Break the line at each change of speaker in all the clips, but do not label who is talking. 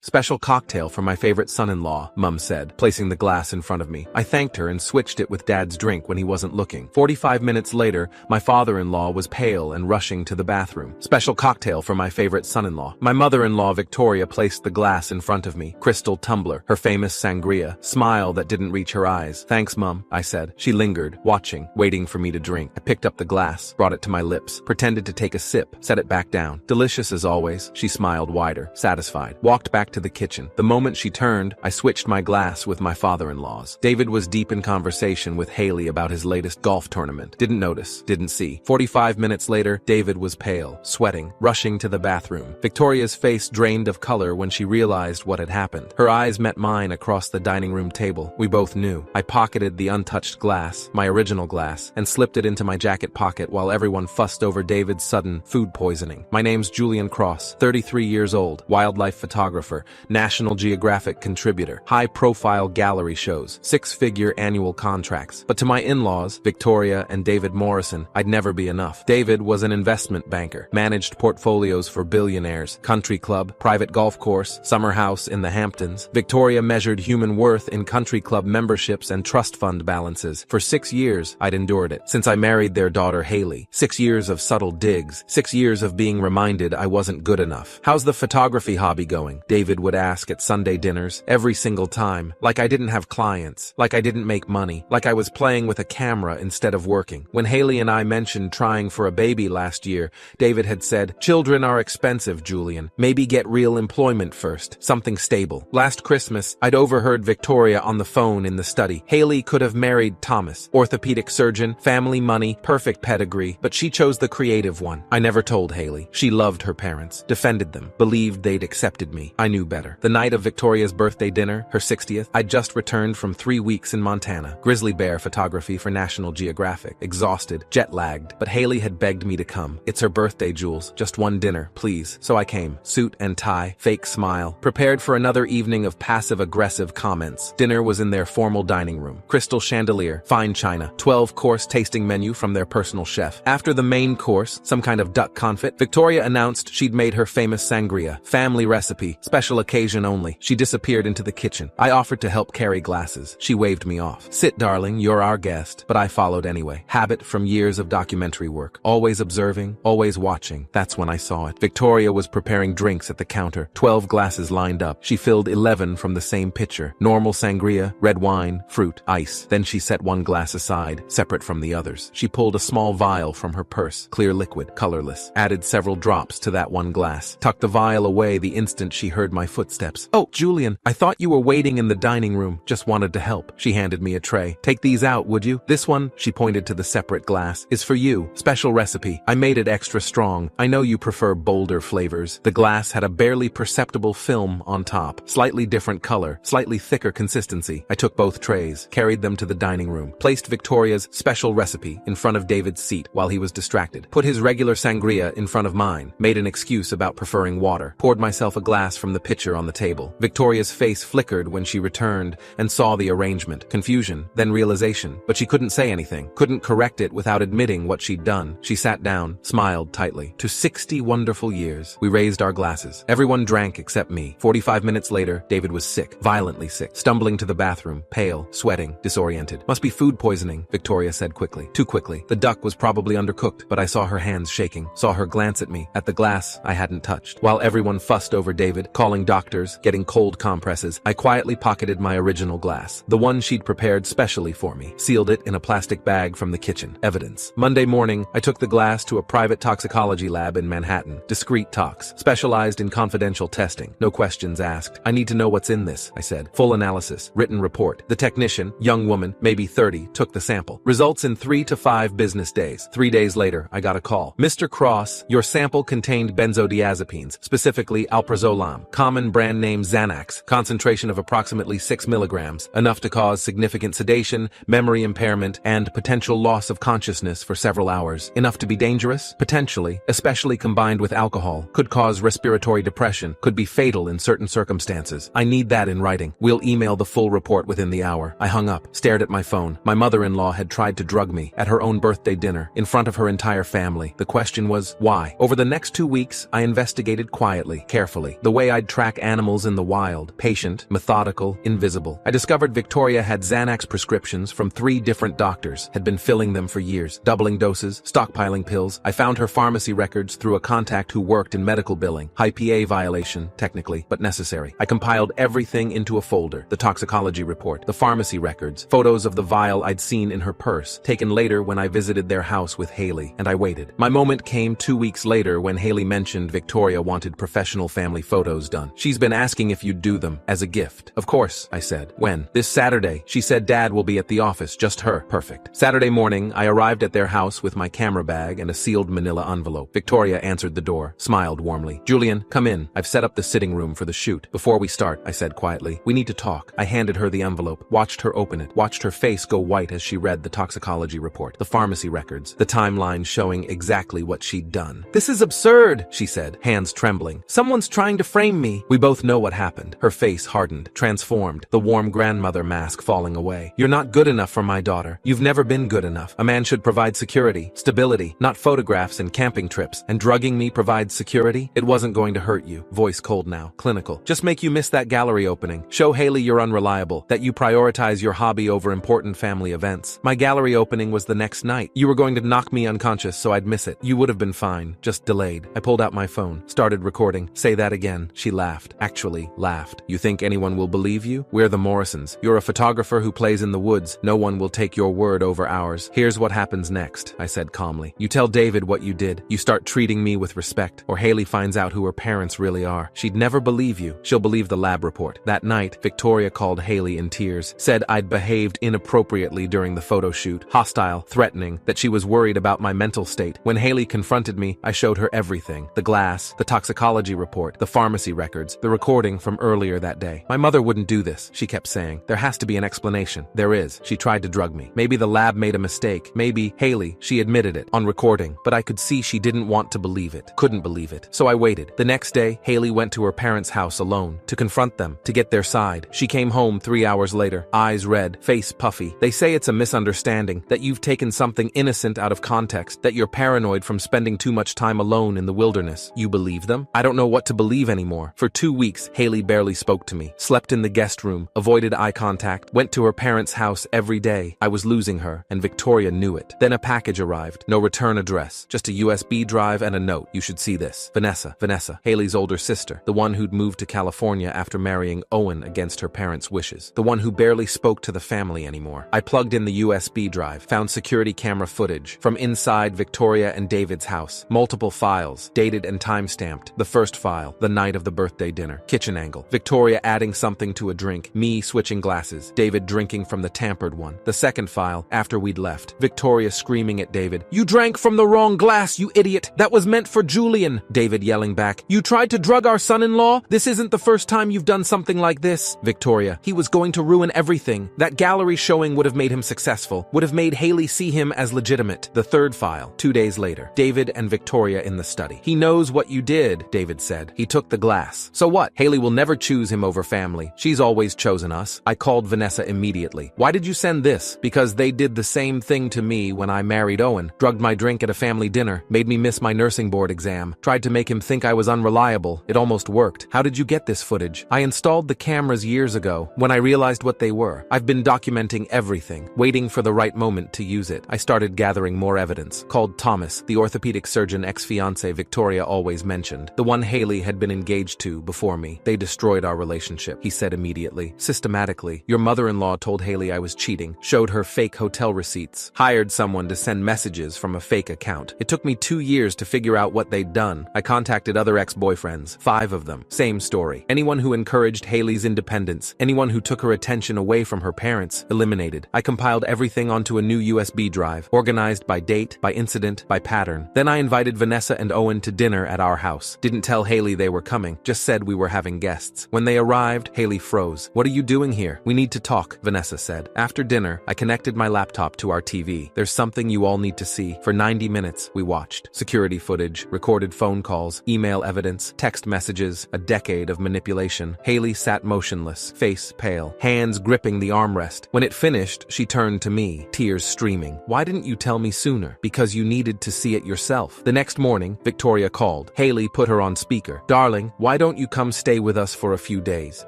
Special cocktail for my favorite son-in-law, Mum said, placing the glass in front of me. I thanked her and switched it with Dad's drink when he wasn't looking. 45 minutes later, my father-in-law was pale and rushing to the bathroom. Special cocktail for my favorite son-in-law. My mother-in-law, Victoria, placed the glass in front of me. Crystal tumbler, her famous sangria. Smile that didn't reach her eyes. Thanks, Mum, I said. She lingered, watching, waiting for me to drink. I picked up the glass, brought it to my lips, pretended to take a sip, set it back down. Delicious as always. She smiled wider, satisfied. Walked back to the kitchen. The moment she turned, I switched my glass with my father-in-law's. David was deep in conversation with Haley about his latest golf tournament. Didn't notice, didn't see. 45 minutes later, David was pale, sweating, rushing to the bathroom. Victoria's face drained of color when she realized what had happened. Her eyes met mine across the dining room table. We both knew. I pocketed the untouched glass, my original glass, and slipped it into my jacket pocket while everyone fussed over David's sudden food poisoning. My name's Julian Cross, 33 years old, wildlife photographer, National Geographic contributor, high-profile gallery shows, six-figure annual contracts. But to my in-laws, Victoria and David Morrison, I'd never be enough. David was an investment banker, managed portfolios for billionaires, country club, private golf course, summer house in the Hamptons. Victoria measured human worth in country club memberships and trust fund balances. For 6 years, I'd endured it. Since I married their daughter Haley, 6 years of subtle digs, 6 years of being reminded I wasn't good enough. How's the photography hobby going? David would ask at Sunday dinners, every single time, like I didn't have clients, like I didn't make money, like I was playing with a camera instead of working. When Haley and I mentioned trying for a baby last year, David had said, "Children are expensive, Julian. Maybe get real employment first, something stable." Last Christmas, I'd overheard Victoria on the phone in the study. Haley could have married Thomas, orthopedic surgeon, family money, perfect pedigree, but she chose the creative one. I never told Haley. She loved her parents, defended them, believed they'd accepted me. I knew better. The night of Victoria's birthday dinner, her 60th, I'd just returned from 3 weeks in Montana. Grizzly bear photography for National Geographic. Exhausted, jet-lagged, but Haley had begged me to come. It's her birthday, Jules. Just one dinner, please. So I came. Suit and tie, fake smile. Prepared for another evening of passive-aggressive comments. Dinner was in their formal dining room. Crystal chandelier, fine china, 12-course tasting menu from their personal chef. After the main course, some kind of duck confit, Victoria announced she'd made her famous sangria. Family recipe, special occasion only. She disappeared into the kitchen. I offered to help carry glasses. She waved me off. "Sit, darling, you're our guest." But I followed anyway. Habit from years of documentary work. Always observing, always watching. That's when I saw it. Victoria was preparing drinks at the counter. 12 glasses lined up. She filled 11 from the same pitcher. Normal sangria, red wine, fruit, ice. Then she set one glass aside, separate from the others. She pulled a small vial from her purse, clear liquid, colorless. Added several drops to that one glass. Tucked the vial away the instant she heard my footsteps. "Oh, Julian, I thought you were waiting in the dining room. Just wanted to help." She handed me a tray. "Take these out, would you? This one," she pointed to the separate glass, "is for you. Special recipe. I made it extra strong. I know you prefer bolder flavors." The glass had a barely perceptible film on top. Slightly different color, slightly thicker consistency. I took both trays, carried them to the dining room, placed Victoria's special recipe in front of David's seat while he was distracted, put his regular sangria in front of mine, made an excuse about preferring water, poured myself a glass from the pitcher on the table. Victoria's face flickered when she returned and saw the arrangement. Confusion, then realization. But she couldn't say anything, couldn't correct it without admitting what she'd done. She sat down, smiled tightly. "To 60 wonderful years." We raised our glasses. Everyone drank except me. 45 minutes later, David was sick, violently sick, stumbling to the bathroom, pale, sweating, disoriented. "Must be food poisoning," Victoria said quickly. Too quickly. The duck was probably undercooked, but I saw her hands shaking, saw her glance at me, at the glass I hadn't touched. While everyone fussed over David, calling doctors, getting cold compresses, I quietly pocketed my original glass, the one she'd prepared specially for me, sealed it in a plastic bag from the kitchen. Evidence. Monday morning, I took the glass to a private toxicology lab in Manhattan. Discreet tox, specialized in confidential testing. No questions asked. "I need to know what's in this," I said. Full analysis, written report. The technician, young woman, maybe 30, took the sample. Results in 3 to 5 business days. 3 days later, I got a call. "Mr. Cross, your sample contained benzodiazepines, specifically alprazolam, common brand name Xanax, concentration of approximately 6 milligrams, enough to cause significant sedation, memory impairment, and potential loss of consciousness for several hours. Enough to be dangerous? Potentially, especially combined with alcohol. Could cause respiratory depression, could be fatal in certain circumstances. I need that in writing. We'll email the full report within the hour." I hung up, stared at my phone. My mother-in-law had tried to drug me at her own birthday dinner, in front of her entire family. The question was, why? Over the next 2 weeks, I investigated quietly, carefully, the way I'd could track animals in the wild, patient, methodical, invisible. I discovered Victoria had Xanax prescriptions from 3 different doctors, had been filling them for years, doubling doses, stockpiling pills. I found her pharmacy records through a contact who worked in medical billing. High PA violation, technically, but necessary. I compiled everything into a folder: the toxicology report, the pharmacy records, photos of the vial I'd seen in her purse, taken later when I visited their house with Haley, and I waited. My moment came 2 weeks later when Haley mentioned Victoria wanted professional family photos done. She's been asking if you'd do them, as a gift. Of course, I said. When? This Saturday. She said Dad will be at the office, just her. Perfect. Saturday morning, I arrived at their house with my camera bag and a sealed manila envelope. Victoria answered the door, smiled warmly. Julian, come in. I've set up the sitting room for the shoot. Before we start, I said quietly, we need to talk. I handed her the envelope, watched her open it, watched her face go white as she read the toxicology report, the pharmacy records, the timeline showing exactly what she'd done. This is absurd, she said, hands trembling. Someone's trying to frame me. We both know what happened. Her face hardened, transformed, the warm grandmother mask falling away. You're not good enough for my daughter. You've never been good enough. A man should provide security, stability, not photographs and camping trips. And drugging me provides security? It wasn't going to hurt you. Voice cold now, clinical. Just make you miss that gallery opening. Show Haley you're unreliable, that you prioritize your hobby over important family events. My gallery opening was the next night. You were going to knock me unconscious so I'd miss it. You would have been fine, just delayed. I pulled out my phone, started recording. Say that again. She laughed. Actually, laughed. You think anyone will believe you? We're the Morrisons. You're a photographer who plays in the woods. No one will take your word over ours. Here's what happens next, I said calmly. You tell David what you did. You start treating me with respect, or Haley finds out who her parents really are. She'd never believe you. She'll believe the lab report. That night, Victoria called Haley in tears, said I'd behaved inappropriately during the photo shoot, hostile, threatening, that she was worried about my mental state. When Haley confronted me, I showed her everything. The glass, the toxicology report, the pharmacy records, the recording from earlier that day. My mother wouldn't do this, she kept saying. There has to be an explanation. There is. She tried to drug me. Maybe the lab made a mistake. Maybe Haley, she admitted it on recording, but I could see she didn't want to believe it, couldn't believe it. So I waited. The next day, Haley went to her parents' house alone to confront them, to get their side. She came home 3 hours later, eyes red, face puffy. They say it's a misunderstanding, that you've taken something innocent out of context, that you're paranoid from spending too much time alone in the wilderness. You believe them? I don't know what to believe anymore. For 2 weeks, Haley barely spoke to me, slept in the guest room, avoided eye contact, went to her parents' house every day. I was losing her, and Victoria knew it. Then a package arrived. No return address, just a USB drive and a note. You should see this. Vanessa, Haley's older sister, the one who'd moved to California after marrying Owen against her parents' wishes, the one who barely spoke to the family anymore. I plugged in the USB drive, found security camera footage from inside Victoria and David's house. Multiple files, dated and time-stamped. The first file, the night of the birthday dinner. Kitchen angle. Victoria adding something to a drink. Me switching glasses. David drinking from the tampered one. The second file, after we'd left. Victoria screaming at David, "You drank from the wrong glass, you idiot! That was meant for Julian!" David yelling back, "You tried to drug our son-in-law? This isn't the first time you've done something like this." Victoria, "He was going to ruin everything. That gallery showing would have made him successful, would have made Haley see him as legitimate." The third file, 2 days later. David and Victoria in the study. "He knows what you did," David said. "He took the glass. So what? Haley will never choose him over family. She's always chosen us." I called Vanessa immediately. "Why did you send this?" "Because they did the same thing to me when I married Owen. Drugged my drink at a family dinner, made me miss my nursing board exam, tried to make him think I was unreliable. It almost worked." "How did you get this footage?" "I installed the cameras years ago, when I realized what they were. I've been documenting everything, waiting for the right moment to use it." I started gathering more evidence. Called Thomas, the orthopedic surgeon ex-fiancé Victoria always mentioned, the one Haley had been engaged to before me. "They destroyed our relationship," he said immediately, systematically. "Your mother-in-law told Haley I was cheating, showed her fake hotel receipts, hired someone to send messages from a fake account. It took me 2 years to figure out what they'd done. I contacted other ex-boyfriends, 5 of them. Same story. Anyone who encouraged Haley's independence, anyone who took her attention away from her parents, eliminated. I compiled everything onto a new USB drive, organized by date, by incident, by pattern. Then I invited Vanessa and Owen to dinner at our house. Didn't tell Haley they were coming, just said we were having guests. When they arrived, Haley froze. "What are you doing here? We need to talk," Vanessa said. After dinner, I connected my laptop to our TV. "There's something you all need to see." For 90 minutes, we watched. Security footage, recorded phone calls, email evidence, text messages, a decade of manipulation. Haley sat motionless, face pale, hands gripping the armrest. When it finished, she turned to me, tears streaming. "Why didn't you tell me sooner?" "Because you needed to see it yourself." The next morning, Victoria called. Haley put her on speaker. "Darling, why Why don't you come stay with us for a few days?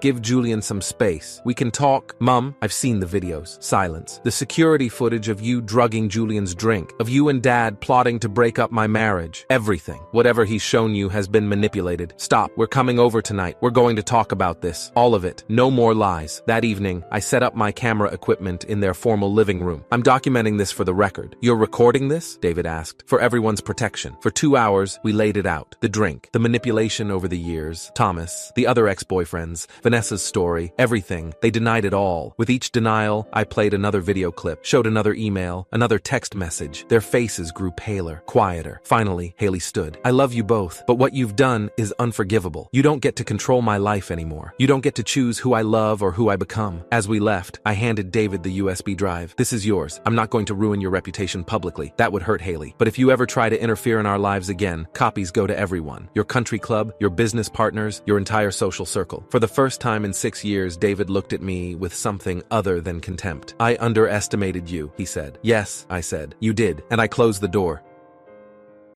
Give Julian some space. We can talk. Mom, I've seen the videos. Silence. The security footage of you drugging Julian's drink, of you and Dad plotting to break up my marriage. Everything. Whatever he's shown you has been manipulated. Stop. We're coming over tonight. We're going to talk about this. All of it. No more lies. That evening, I set up my camera equipment in their formal living room. I'm documenting this for the record. You're recording this? David asked. For everyone's protection. For 2 hours, we laid it out. The drink, the manipulation over the years, Thomas, the other ex-boyfriends, Vanessa's story, everything. They denied it all. With each denial, I played another video clip, showed another email, another text message. Their faces grew paler, quieter. Finally, Haley stood. I love you both, but what you've done is unforgivable. You don't get to control my life anymore. You don't get to choose who I love or who I become. As we left, I handed David the USB drive. This is yours. I'm not going to ruin your reputation publicly. That would hurt Haley. But if you ever try to interfere in our lives again, copies go to everyone. Your country club, your business partners, your entire social circle. For the first time in 6 years, David looked at me with something other than contempt. I underestimated you, he said. Yes, I said. You did. And I closed the door.